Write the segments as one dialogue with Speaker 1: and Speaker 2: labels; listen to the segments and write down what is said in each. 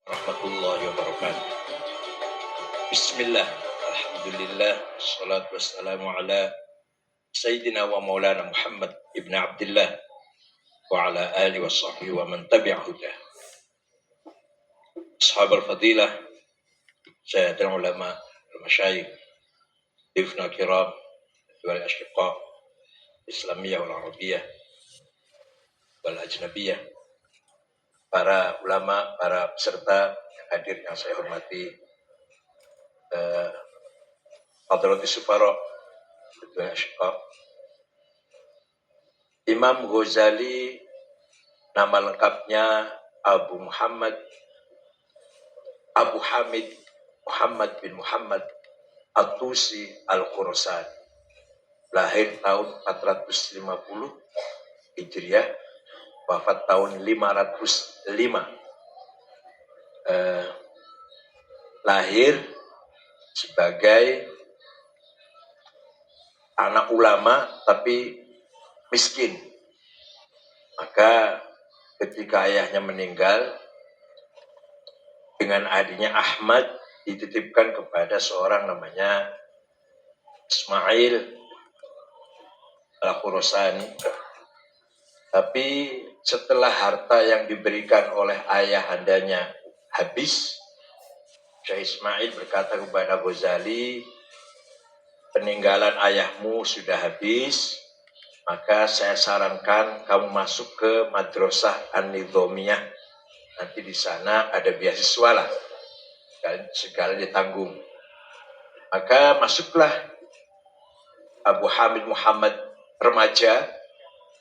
Speaker 1: Warahmatullahi wabarakatuh. Bismillah, alhamdulillah, wassalatu wassalamu ala Sayyidina wa maulana Muhammad ibn Abdullah wa ala alihi wa sahbihi wa man tabi'a hudah. Ashab al-fadilah, sayyidina ulama, al-masyayikh, difna kiram, wal ashiqa, Islamiyah wal Arabiyah, wal Ajnabiyah, para ulama, para peserta yang hadir yang saya hormati, Hadratus Sufara, wal ashiqa. Imam Ghazali nama lengkapnya Abu Hamid Muhammad bin Muhammad At-Tusi Al-Khurasani, lahir tahun 450 Hijriah, wafat tahun 505. Lahir sebagai anak ulama tapi miskin. Maka ketika ayahnya meninggal, dengan adiknya Ahmad dititipkan kepada seorang namanya Ismail Al-Khurasani. Tapi setelah harta yang diberikan oleh ayahandanya habis, Syekh Ismail berkata kepada Ghazali, peninggalan ayahmu sudah habis, maka saya sarankan kamu masuk ke Madrasah An-Nizamiyah. Nanti di sana ada beasiswa lah, segala ditanggung. Maka masuklah Abu Hamid Muhammad remaja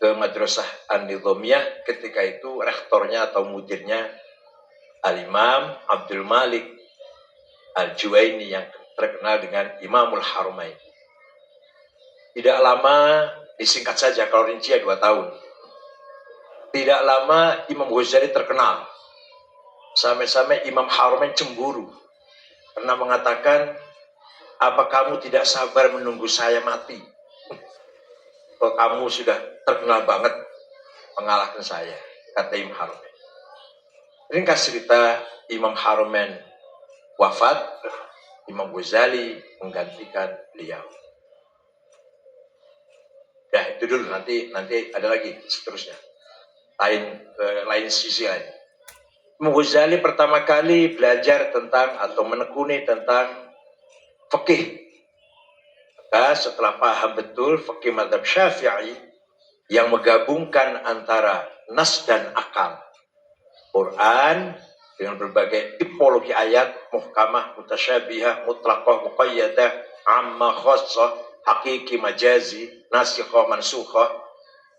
Speaker 1: ke Madrasah An-Nizamiyah. Ketika itu rektornya atau mudirnya Al-Imam Abdul Malik Al-Juwaini yang terkenal dengan Imamul Haramain. Tidak lama, disingkat saja kalau rinci 2 tahun. Tidak lama Imam Ghazali terkenal. Sampai-sampai Imam Haramain cemburu. Pernah mengatakan, apa kamu tidak sabar menunggu saya mati? Kalau kamu sudah terkenal banget mengalahkan saya, kata Imam Haramain. Ringkas cerita, Imam Haramain wafat, Imam Ghazali menggantikan beliau. Ya itu dulu, nanti ada lagi seterusnya. Lain sisi lain. Imam Ghazali pertama kali belajar tentang atau menekuni tentang fikih. Maka setelah paham betul fikih mazhab Syafi'i yang menggabungkan antara nas dan akal, Quran dengan berbagai tipologi ayat, muhkamah, mutasyabihah, mutlaqah, muqayyadah, amma, khassah, hakiki, majazi, nasikhah, mansukhah.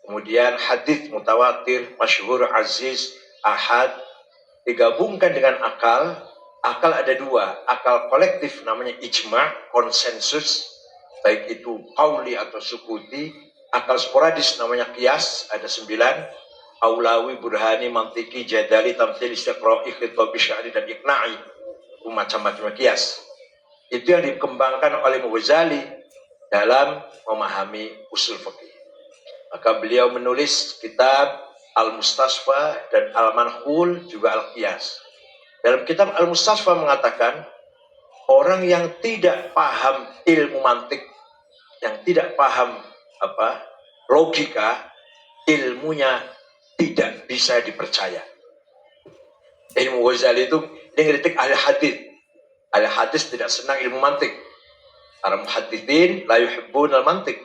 Speaker 1: Kemudian hadis mutawatir, masyhur, aziz, ahad, digabungkan dengan akal. Akal ada 2, akal kolektif namanya ijma', konsensus, baik itu qauli atau sukuti. Akal sporadis namanya qiyas, ada 9, aulawi, burhani, mantiki, jadali, tamthil, istiqra'i, khitabi, sya'ri, dan iqna'i. Macam-macam qiyas. Itu yang dikembangkan oleh Ghazali dalam memahami usul fikih. Maka beliau menulis kitab Al-Mustasfa dan Al-Manhul, juga Al-Qiyas. Dalam kitab Al-Mustasfa mengatakan, orang yang tidak paham ilmu mantik, yang tidak paham logika, ilmunya tidak bisa dipercaya. Ilmu Ghazali itu ngeritik ahli hadis. Ahli hadis tidak senang ilmu mantik. Para muhadditsin la yuhibbun al-mantik.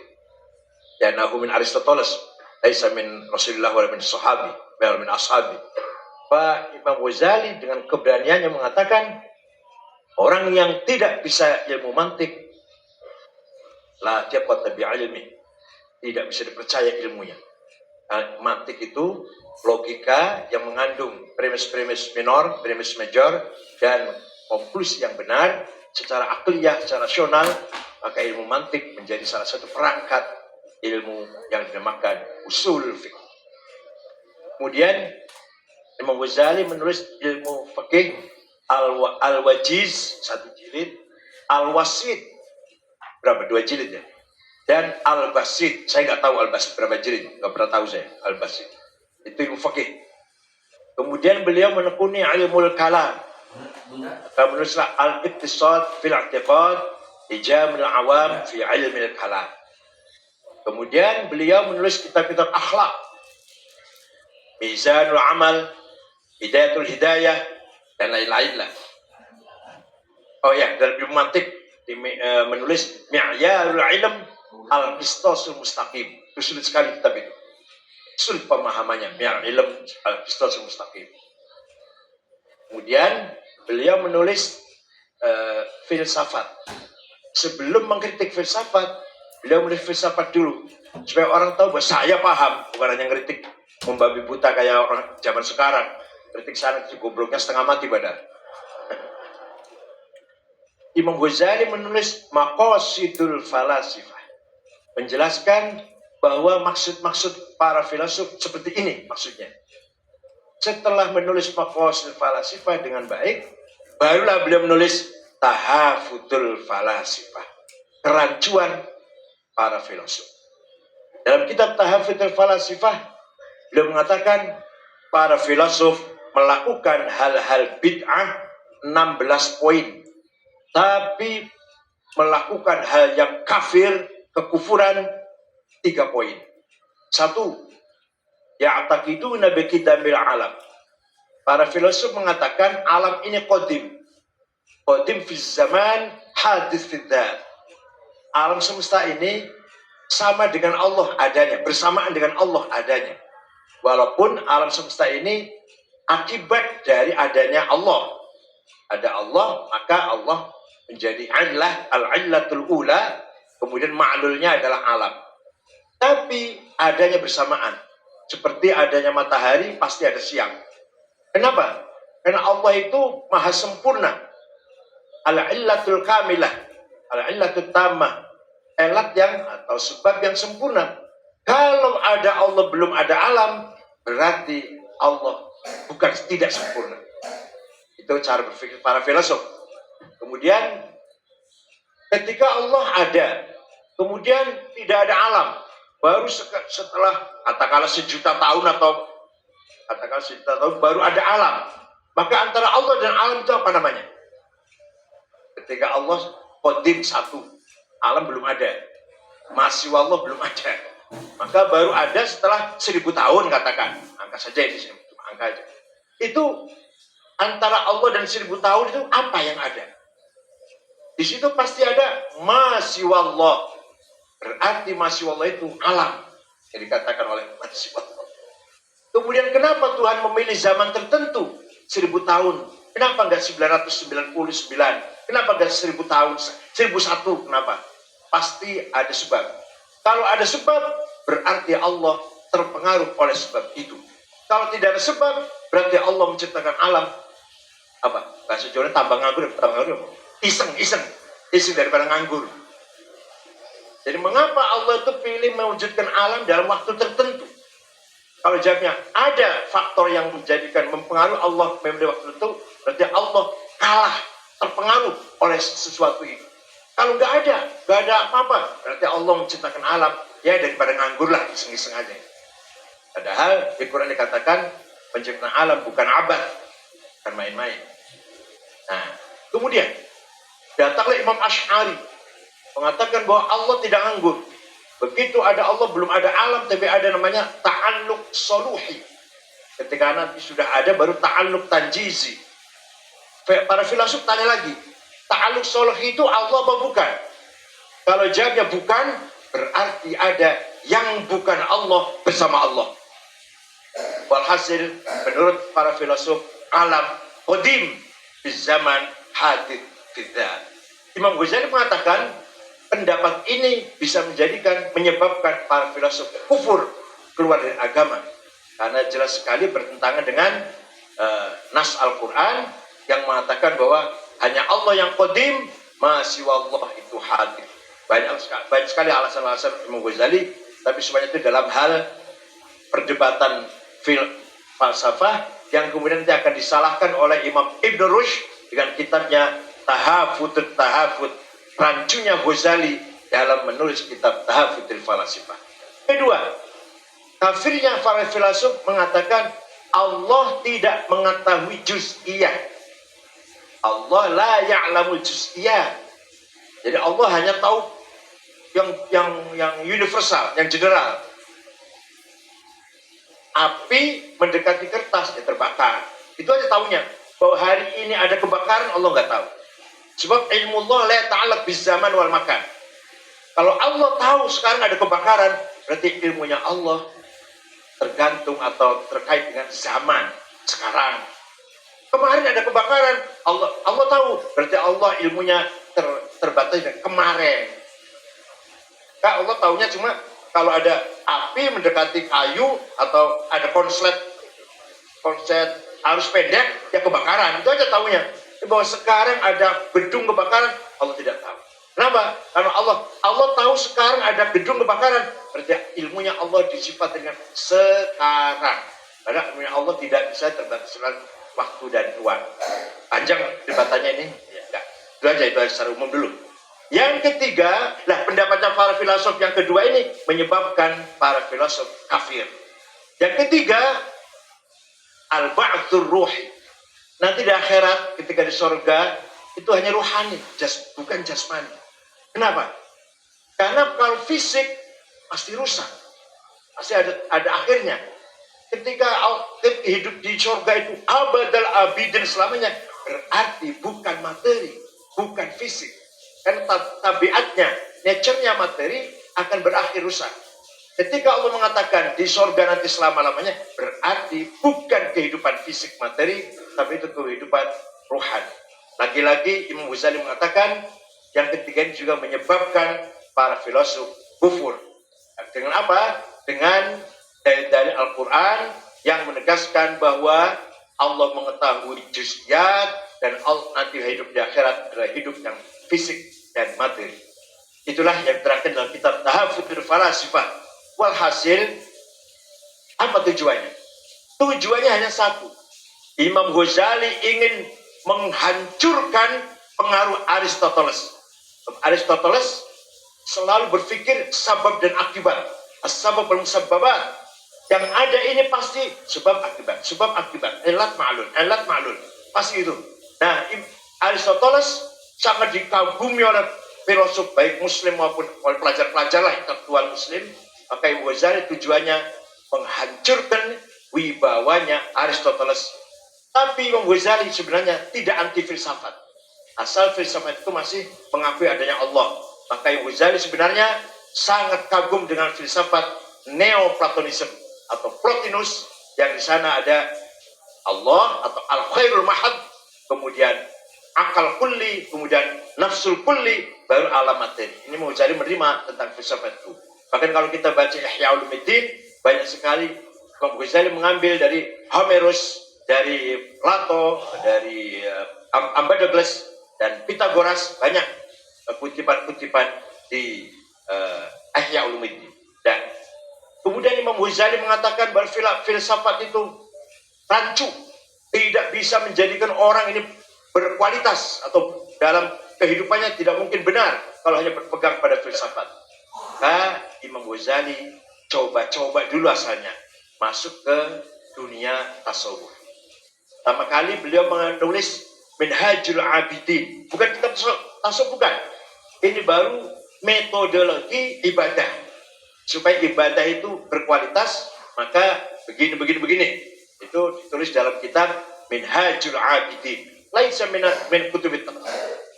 Speaker 1: Yanahu min Aristoteles, laisa min Rasulullah wa min sahabi, wa min ashabi. Pak Imam Ghazali dengan keberaniannya mengatakan, orang yang tidak bisa ilmu mantik, la taqata bi ilmi, tidak bisa dipercaya ilmunya. Mantik itu logika yang mengandung premis-premis minor, premis major, dan konklusi yang benar secara akliyah, secara rasional. Maka ilmu mantik menjadi salah satu perangkat ilmu yang dinamakan usul fiqh. Kemudian Imam Ghazali menulis ilmu fikih Al-Wajiz 1 jilid, Al-Wasit berapa, 2 jilid ya, dan Al-Basit. Saya nggak tahu Al-Basit berapa jilid, nggak pernah tahu saya Al-Basit. Itu ilmu fikih. Kemudian beliau menekuni ilmu kalam. Maka menulislah Al-Iqtisad fil I'tiqad Ijamul Awam fi Ilmil Kalam. Kemudian beliau menulis kitab-kitab akhlak, Mizanul Amal, Hidayatul Hidayah, dan lain-lain lah. Oh ya, dalam ilmu mantik menulis Mi'yarul Ilm Al-Qistasul Mustaqim. Itu sulit sekali kitab itu. Sulit pemahamannya, Mi'yarul Ilm Al-Qistasul Mustaqim. Kemudian beliau menulis filsafat. Sebelum mengkritik filsafat, beliau menulis filsafat dulu supaya orang tahu bahwa saya paham, bukan hanya ngeritik membabi buta kayak orang zaman sekarang. Kritik sana gobloknya setengah mati badan. Imam Ghazali menulis Maqasidul Falasifah, menjelaskan bahwa maksud-maksud para filsuf seperti ini maksudnya. Setelah menulis Maqasidul Falasifah dengan baik, barulah beliau menulis Tahafudul Falasifah, kerancuan para filsuf. Dalam kitab Tahafudul Falasifah, beliau mengatakan para filsuf melakukan hal-hal bid'ah 16 poin, tapi melakukan hal yang kafir, kekufuran 3 poin. 1, ya'taqiduna bi qidamil alam. Para filsuf mengatakan alam ini qadim. Qadim fi zaman, hadis fi dzat. Alam semesta ini sama dengan Allah adanya, bersamaan dengan Allah adanya. Walaupun alam semesta ini akibat dari adanya Allah. Ada Allah, maka Allah menjadi illah, al-illatul ula, kemudian ma'lulnya adalah alam. Tapi adanya bersamaan. Seperti adanya matahari, pasti ada siang. Kenapa? Karena Allah itu maha sempurna. Al-illatul kamilah, al-illatul tamah, elat yang atau sebab yang sempurna. Kalau ada Allah belum ada alam, berarti Allah bukan tidak sempurna. Itu cara berpikir para filsuf. Kemudian ketika Allah ada, kemudian tidak ada alam, baru setelah katakanlah 1.000.000 tahun atau katakanlah 1.000.000 tahun baru ada alam. Maka antara Allah dan alam itu apa namanya? Ketika Allah qadim satu, alam belum ada, masih Allah belum ada, maka baru ada setelah 1.000 tahun, katakan angka saja ini, angka aja. Itu antara Allah dan 1.000 tahun itu apa yang ada? Di situ pasti ada masih Allah. Berarti masih Allah itu alam yang dikatakan oleh masih Allah. Kemudian kenapa Tuhan memilih zaman tertentu 1.000 tahun? Kenapa enggak 999? Kenapa enggak 1.000 tahun? 1.001? Kenapa? Pasti ada sebab. Kalau ada sebab, berarti Allah terpengaruh oleh sebab itu. Kalau tidak ada sebab, berarti Allah menciptakan alam. Apa? Bahasa Jawa tambah nganggur, iseng daripada nganggur. Jadi mengapa Allah itu pilih mewujudkan alam dalam waktu tertentu? Kalau jawabnya ada faktor yang menjadikan mempengaruhi Allah memilih waktu tertentu, berarti Allah kalah, terpengaruh oleh sesuatu itu. Kalau nggak ada apa-apa, berarti Allah menciptakan alam ya daripada nganggur lah, iseng-iseng aja. Padahal di Quran dikatakan penciptaan alam bukan abad, bukan main-main. Nah, kemudian datanglah Imam Asy'ari mengatakan bahwa Allah tidak nganggur. Begitu ada Allah belum ada alam, tapi ada namanya ta'alluq soluhi. Ketika nanti sudah ada baru ta'alluq tanjizi. Para filsuf tanya lagi, ta'alluq soluhi itu Allah apa bukan? Kalau jawabnya bukan, berarti ada yang bukan Allah bersama Allah. Walhasil menurut para filsuf alam qadim di zaman hadith fidzat. Imam Ghazali mengatakan pendapat ini bisa menyebabkan para filsuf kufur, keluar dari agama, karena jelas sekali bertentangan dengan nas Al-Quran yang mengatakan bahwa hanya Allah yang qadim, masih Allah itu hadir. Banyak sekali alasan-alasan Imam Ghazali, tapi semuanya itu dalam hal perdebatan falsafah yang kemudian nanti akan disalahkan oleh Imam Ibn Rushd dengan kitabnya Tahafud, rancunya Ghazali dalam menulis kitab Tahafudul Falasifah. Kedua, kafirnya para filsuf mengatakan Allah tidak mengetahui juz'iyah. Allah la ya'lamul juz'iyat. Jadi Allah hanya tahu yang universal, yang general. Api mendekati kertas, ya terbakar. Itu aja tahunya. Bahwa hari ini ada kebakaran, Allah nggak tahu. Sebab ilmu Allah la ta'alaq biz zaman wal makan. Kalau Allah tahu sekarang ada kebakaran, berarti ilmunya Allah tergantung atau terkait dengan zaman sekarang. Kemarin ada kebakaran, Allah tahu, berarti Allah ilmunya terbatas dengan kemarin. Kak, Allah tahunya cuma kalau ada api mendekati kayu atau ada konslet arus pendek, ya kebakaran. Itu aja tahunya. Bahwa sekarang ada gedung kebakaran, Allah tidak tahu. Kenapa? Karena Allah tahu sekarang ada gedung kebakaran, berarti ilmunya Allah disifat dengan sekarang. Karena ilmunya Allah tidak bisa terbatas dengan waktu dan ruang. Panjang debatannya ini, ya enggak. Itu aja secara umum dulu. Yang ketiga, pendapatnya para filosof yang kedua ini menyebabkan para filosof kafir. Yang ketiga, al-ba'tsur ruhi. Nanti di akhirat ketika di surga itu hanya rohani, bukan jasmani. Kenapa? Karena kalau fisik pasti rusak, pasti ada akhirnya. Ketika hidup di surga itu abadal abidin selamanya, berarti bukan materi, bukan fisik. Karena tabiatnya, nature-nya materi akan berakhir rusak. Ketika Allah mengatakan di surga nanti selama-lamanya, berarti bukan kehidupan fisik materi, tapi itu kehidupan rohani. Lagi-lagi Imam Ghazali mengatakan, yang ketiga ini juga menyebabkan para filosof kufur. Dengan apa? Dengan dari Al-Quran yang menegaskan bahwa Allah mengetahui juz'iyat dan Allah nanti hidup di akhirat adalah hidup yang fisik dan materi. Itulah yang terangkan dalam kitab Tahaffudzul Falasifah. Walhasil, apa tujuannya? Tujuannya hanya satu. Imam Ghazali ingin menghancurkan pengaruh Aristoteles. Aristoteles selalu berpikir sabab dan akibat. As-sabab wal musabbabat. Yang ada ini pasti sebab akibat, elat ma'lul, pasti itu. Nah, Aristoteles sangat dikagumi oleh filosof baik muslim maupun oleh pelajar-pelajar lah intelektual muslim. Maka Imam Ghazali tujuannya menghancurkan wibawanya Aristoteles. Tapi Imam Ghazali sebenarnya tidak anti filsafat. Asal filsafat itu masih mengakui adanya Allah. Maka Imam Ghazali sebenarnya sangat kagum dengan filsafat Neoplatonisme atau Plotinus, yang di sana ada Allah atau al-khairul mahad, kemudian akal kulli, kemudian nafsul kulli, baru alam materi. Ini Imam Ghazali menerima tentang filsafat itu. Bahkan kalau kita baca Ihya Ulumuddin, banyak sekali Imam Ghazali mengambil dari Homerus, dari Plato, dari Empedokles dan Pythagoras, banyak kutipan-kutipan di Ihya Ulumuddin. Dan kemudian Imam Ghazali mengatakan bahwa filsafat itu rancu, tidak bisa menjadikan orang ini berkualitas atau dalam kehidupannya tidak mungkin benar kalau hanya berpegang pada filsafat. Nah, Imam Ghazali coba-coba dulu asalnya masuk ke dunia tasawuf. Pertama kali beliau menulis Minhajul Abidin, bukan kitab tasawuf, bukan. Ini baru metodologi ibadah. Supaya ibadah itu berkualitas, maka begini. Itu ditulis dalam kitab Minhajul Abidin. Laisa min kutubit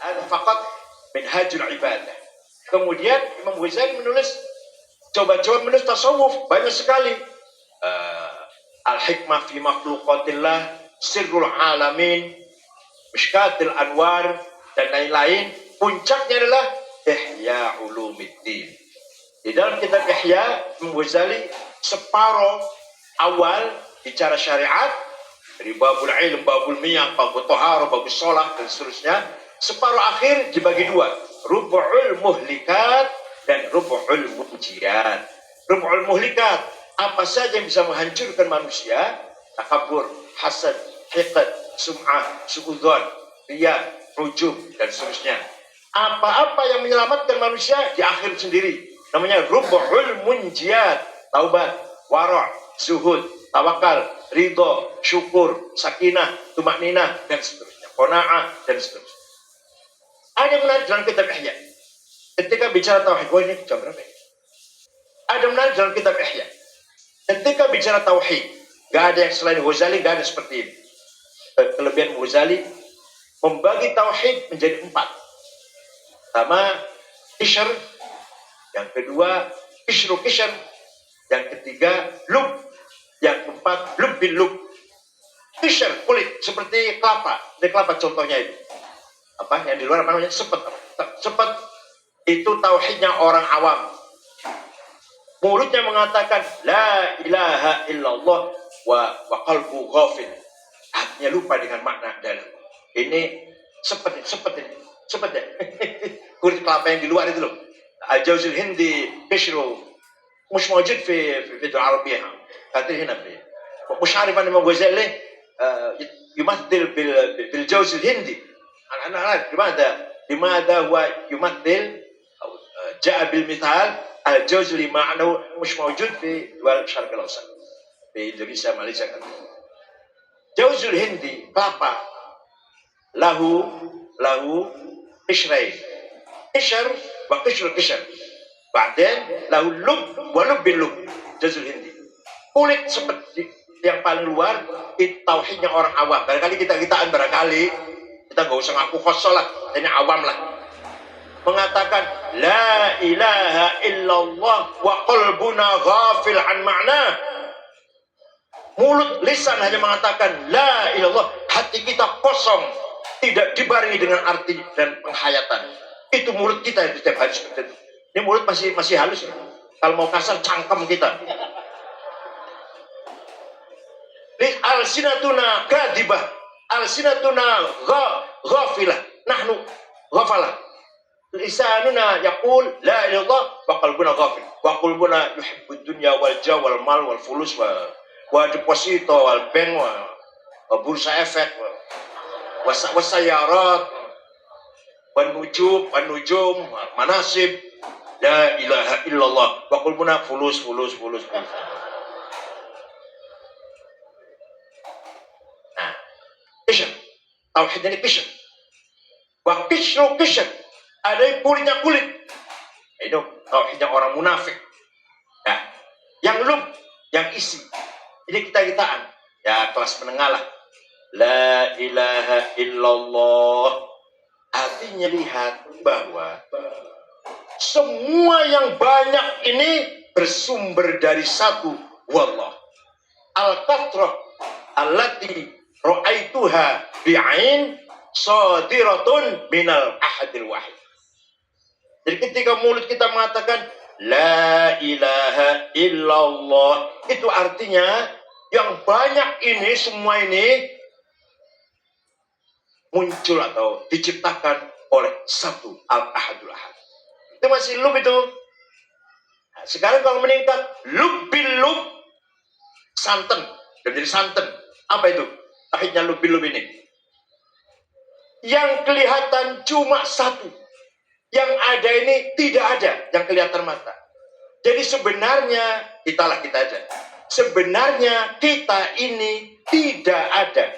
Speaker 1: ada faqat Minhajul Ibadah. Kemudian Imam Ghazali coba-coba menulis tasawuf, banyak sekali. Al-Hikmah fi Makhluqatillah, Sirrul Alamin, Mishkatil Anwar, dan lain-lain. Puncaknya adalah Ihya Ulumuddin. Di dalam kitab Ihya, Imam Ghazali separuh awal bicara syariat, dari babul ilm, babul miyah, babul tohara, babul sholah, dan seterusnya. Separuh akhir dibagi dua, rubu'ul muhlikat dan rubu'ul munjiyat. Rubu'ul muhlikat, apa saja yang bisa menghancurkan manusia: takabur, hasad, hiqad, sum'ah, su'udzon, riya, ujub, dan seterusnya. Apa-apa yang menyelamatkan manusia di akhir sendiri, namanya rubu'ul munjiyat: taubat, wara', zuhud, tawakal, ridho, syukur, sakinah, tumakninah, dan seterusnya. qanaah, dan seterusnya. Ada yang menarik dalam kitab Ihya. Ketika bicara tauhid, wah ini jam berapa ya? Ada yang menarik dalam kitab Ihya. Ketika bicara tauhid, gak ada yang selain Ghazali, gak ada seperti ini. Kelebihan Ghazali membagi tauhid menjadi 4. Pertama, kishr. Yang kedua, kishr. Yang ketiga, lub. Yang keempat, lub bin lub. Kishr, kulit, seperti kelapa. Ini kelapa contohnya itu. Apa? Yang di luar apa namanya? Sepet. Sepet itu tauhidnya orang awam. Mulutnya mengatakan la ilaha illallah wa qalbu ghafil. Hatinya lupa dengan makna dalam. Ini sepet ini. Sepet ya. Kulit kelapa yang di luar itu loh. الجوز الهندي قشره مش موجود في الفيديو العربية. هذه هنا في مش عارف أنا ما غزالي يمثل بالجوز الهندي. أنا عارف لماذا هو يمثل أو جاء بالمثال الجوز اللي معناه مش موجود في دول الشرق الأوسط في إندونيسيا ماليزيا. جوز الهندي kelapa له قشرين قشر وقشر بعدين له لب ولب اللب. Jazul Hindi, kulit seperti yang paling luar itu tauhidnya orang awam. Barangkali kita barangkali kita nggak usah ngaku khosoh lah, ini awam lah, mengatakan la ilaha illallah wa qalbuna ghafil an ma'na. Mulut lisan hanya mengatakan la ilallah, hati kita kosong, tidak dibarengi dengan arti dan penghayatan. Itu mulut kita yang setiap hari seperti itu. Ini mulut masih halus ya. Kalau mau kasar cangkem kita. Al-sinatuna kadibah, al-sinatuna ghafilah, nahnu ghafalah. Lisanuna yaqul la ilaha illallah wa qalbuna ghafil. Wa qalbuna yuhibbud dunya wal jaw wal mal wal fulus wa deposito wal bank wa bursa efek wa sayarat wanujum manasib la ilaha illallah wa qalbuna fulus. Nah, kishr, tauhid ini kishr. Wa kishr, ada kulitnya kulit. Itu tauhidnya orang munafik. Nah, yang lub, yang isi. Ini kita-kitaan. Ya, kelas menengah lah. La ilaha illallah. Artinya lihat bahwa semua yang banyak ini bersumber dari satu, wallah. Al-katrah allati ra'aituha bi'ain sadiratun minal ahadil wahid. Jadi ketika mulut kita mengatakan la ilaha illallah, itu artinya yang banyak ini, semua ini muncul atau diciptakan oleh satu al-ahadul ahad. Itu masih lub itu. Nah, sekarang kalau meningkat lub bil lub, santen, jadi santen. Apa itu? Akhirnya lub bil lub ini. Yang kelihatan cuma satu. Yang ada ini tidak ada yang kelihatan mata. Jadi sebenarnya kita aja. Sebenarnya kita ini tidak ada.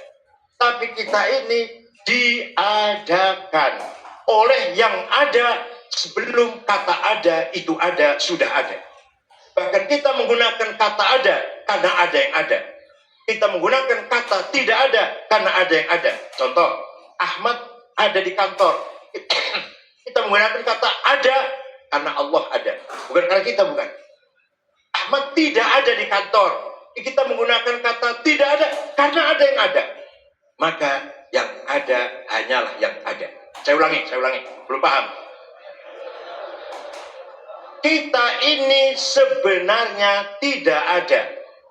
Speaker 1: Tapi kita ini diadakan oleh yang ada. Sebelum kata ada itu ada, sudah ada. Bahkan kita menggunakan kata ada karena ada yang ada. Kita menggunakan kata tidak ada karena ada yang ada. Contoh, Ahmad ada di kantor. Kita menggunakan kata ada karena Allah ada, bukan karena kita, bukan. Ahmad tidak ada di kantor. Kita menggunakan kata tidak ada karena ada yang ada. Maka yang ada hanyalah yang ada. Saya ulangi, belum paham. Kita ini sebenarnya tidak ada,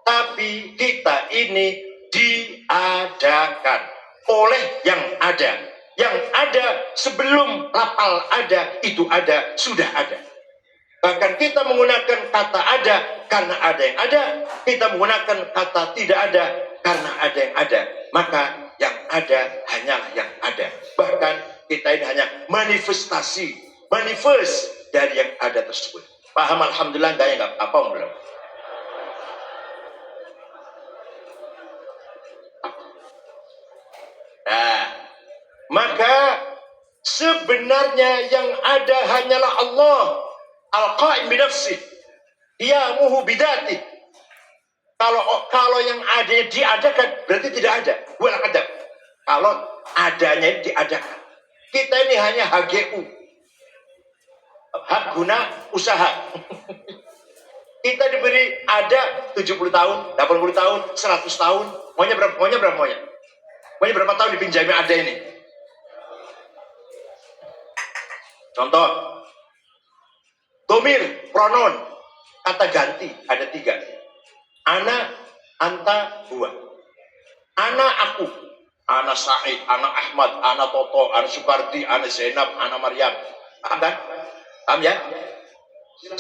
Speaker 1: tapi kita ini diadakan oleh yang ada. Yang ada sebelum lapal ada, itu ada, sudah ada. Bahkan kita menggunakan kata ada karena ada yang ada. Kita menggunakan kata tidak ada karena ada yang ada. Maka yang ada hanyalah yang ada. Bahkan kita ini hanya manifest dari yang ada tersebut. Paham alhamdulillah enggak ya? Enggak apa belum? Nah, Maka sebenarnya yang ada hanyalah Allah al-qaim binafsi, qiyamuhu bidati. Kalau yang adanya diadakan berarti tidak ada. Wal adab. Kalau adanya diadakan. Kita ini hanya HGU, hak guna usaha. Kita diberi ada 70 tahun, 80 tahun, 100 tahun. Maunya berapa? Maunya berapa tahun dipinjami ada ini? Contoh, domir, pronoun, kata ganti ada 3. Ana, anta, huwa. Ana, aku. Ana Said, Ana Ahmad, Ana Toto, Ana Supardi, Ana Zainab, Ana Maryam. Paham kan? Paham ya?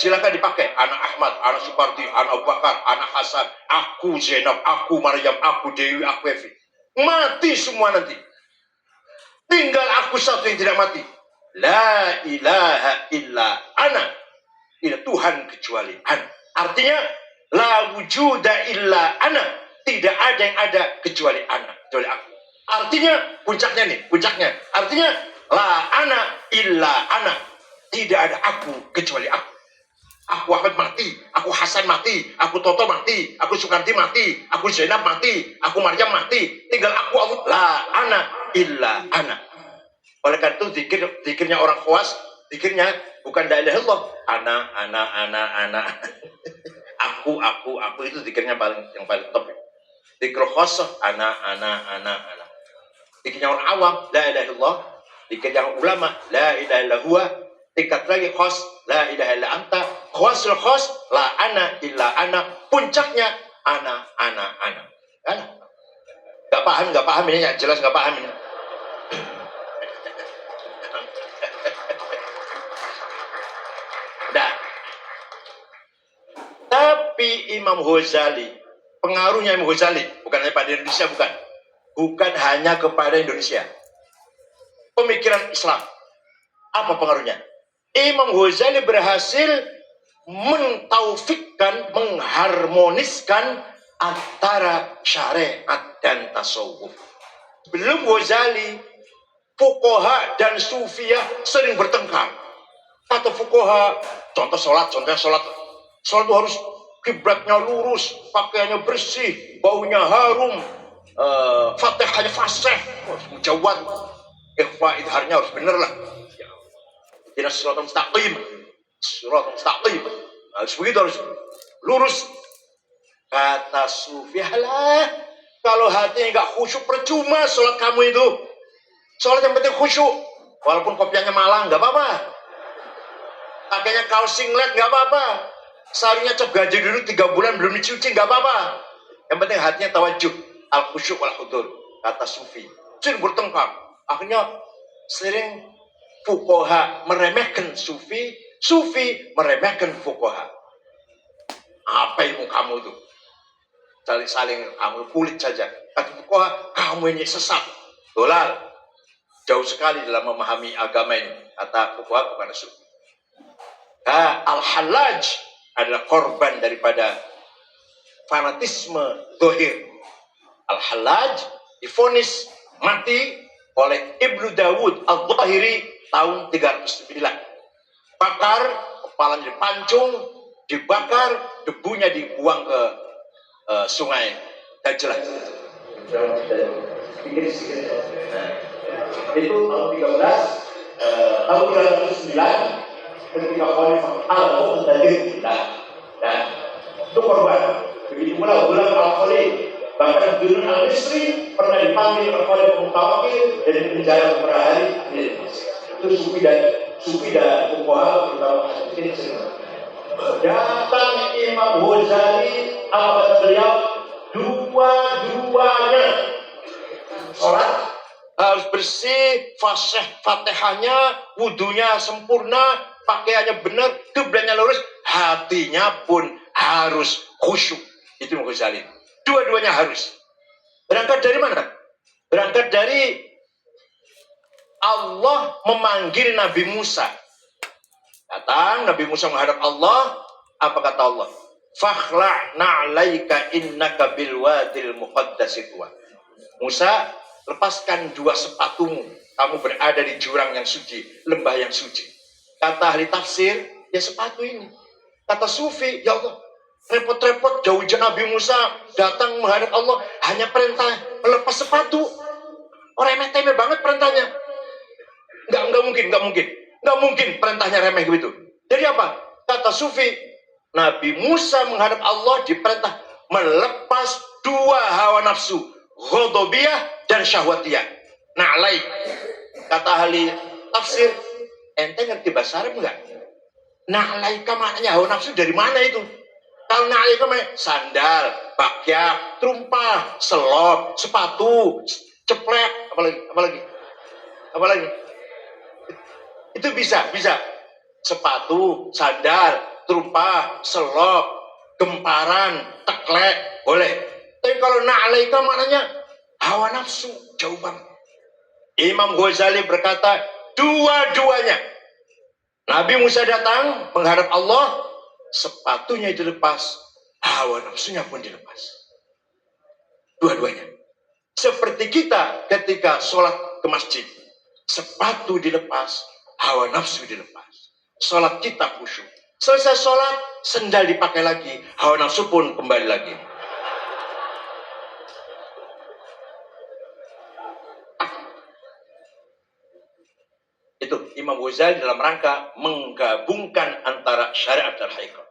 Speaker 1: Silakan dipakai. Ana Ahmad, Ana Supardi, Ana Abu Bakar, Ana Hasan, aku Zainab, aku Maryam, aku Dewi, aku Evi. Mati semua nanti. Tinggal aku satu yang tidak mati. La ilaha illa ana. Tidak Tuhan kecuali ana. Artinya la wujuda illa ana. Tidak ada yang ada kecuali ana, kecuali aku. Artinya puncaknya nih, puncaknya. Artinya la ana illa ana. Tidak ada aku kecuali aku. Aku Ahmad mati, aku Hasan mati, aku Toto mati, aku Sukarti mati, aku Zainab mati, aku Maryam mati. Tinggal aku Allah. La ana illa ana. Oleh karena itu zikirnya orang khawas, zikirnya bukan la ilaha illallah. Ana. Aku itu zikirnya yang paling top. Zikir khas ana. Zikirnya orang awam la ilaha illallah. Zikir yang ulama la ilaha illa huwa. Tingkat lagi khas la ilaha illa anta. Khasul khas la ana illa ana. Puncaknya ana. Gak paham ini ya, jelas gak paham ini. Nah, tapi Imam Ghazali, pengaruhnya Imam Ghazali bukan hanya pada Indonesia, bukan hanya kepada Indonesia. Pemikiran Islam, apa pengaruhnya? Imam Ghazali berhasil mentaufikkan, mengharmoniskan antara syariat dan tasawuf. Belum Ghazali, fuqaha dan sufiyah sering bertengkar. Kata fuqaha, contoh sholat itu harus kiblatnya lurus, pakaiannya bersih, baunya harum, fatihahnya fasih, mujawad, ikhfa idharnya harus bener lah. Tidak surat mustaqim, harus begitu, harus lurus. Kata sufi, halah, kalau hatinya nggak khusyuk percuma sholat kamu itu. Sholat yang penting khusyuk, walaupun kopiannya malang nggak apa-apa, pakainya kaos singlet nggak apa-apa, sarinya cap gaji dulu 3 bulan belum dicuci nggak apa-apa. Yang penting hatinya tawajuh, al khusyuk wal hudur. Kata sufi, sering bertengkar. Akhirnya sering fuqaha meremehkan sufi meremehkan fuqaha. Apa ilmu kamu itu? Saling kamu kulit saja. Kata fuqaha, kamu ini sesat, dolal, jauh sekali dalam memahami agama ini. Kata fuqaha kepada sufi. Al-Hallaj adalah korban daripada fanatisme zahir. Al-Hallaj divonis mati oleh Ibnu Dawud Al-Zahiri tahun 309. Bakar, kepalanya dipancung, dibakar, debunya dibuang ke sungai Dajlah. Itu tahun 309 ketika Khalifah Al-Muqtadir. Itu korban. Begitu pula Ghulam Al-Khalid, bahkan Dunun Al-Misri pernah dipanggil oleh Khalifah Mutawakil dan dipenjara beberapa hari. Itu sufi dan fuqaha terutama hadis ini. Datang Imam Ghazali, apa kata beliau? Dua-duanya sholat harus bersih, fasih, fatihahnya, wudunya sempurna, pakaiannya benar, kiblatnya lurus, hatinya pun harus khusyuk. Itu Imam Ghazali. Dua-duanya harus. Berangkat dari mana? Berangkat dari Allah memanggil Nabi Musa. Datang Nabi Musa menghadap Allah. Apa kata Allah? Fakhla' na'laika innaka bil wadil muqaddasi tuwa. Musa, lepaskan 2 sepatumu. Kamu berada di jurang yang suci, lembah yang suci. Kata ahli tafsir, ya sepatu ini. Kata sufi, ya Allah, repot-repot jauh Nabi Musa datang menghadap Allah, hanya perintah melepas sepatu. Orang remeh-temeh banget perintahnya. Nggak mungkin perintahnya remeh begitu. Jadi apa? Kata sufi, Nabi Musa menghadap Allah diperintah melepas dua hawa nafsu, ghadabiyah dan syahwatiyah. Na'laik. Kata ahli tafsir, ente ngerti bahasa Arab enggak? Na'laika maknanya hawa nafsu dari mana itu? Kalau na'laika maknanya sandal, bakyak, terumpah, selop, sepatu, ceplek, apalagi? Itu bisa. Sepatu, sandal, terumpah, selop, gemparan, teklek, boleh. Tapi kalau na'laika maknanya hawa nafsu, jauh banget. Imam Ghazali berkata, dua-duanya. Nabi Musa datang menghadap Allah, sepatunya dilepas, hawa nafsunya pun dilepas. Dua-duanya. Seperti kita ketika sholat ke masjid, sepatu dilepas, hawa nafsu dilepas. Sholat kita khusyuk. Selesai sholat, sendal dipakai lagi, hawa nafsu pun kembali lagi. Itu Imam Ghazali dalam rangka menggabungkan antara syariat dan hakikat.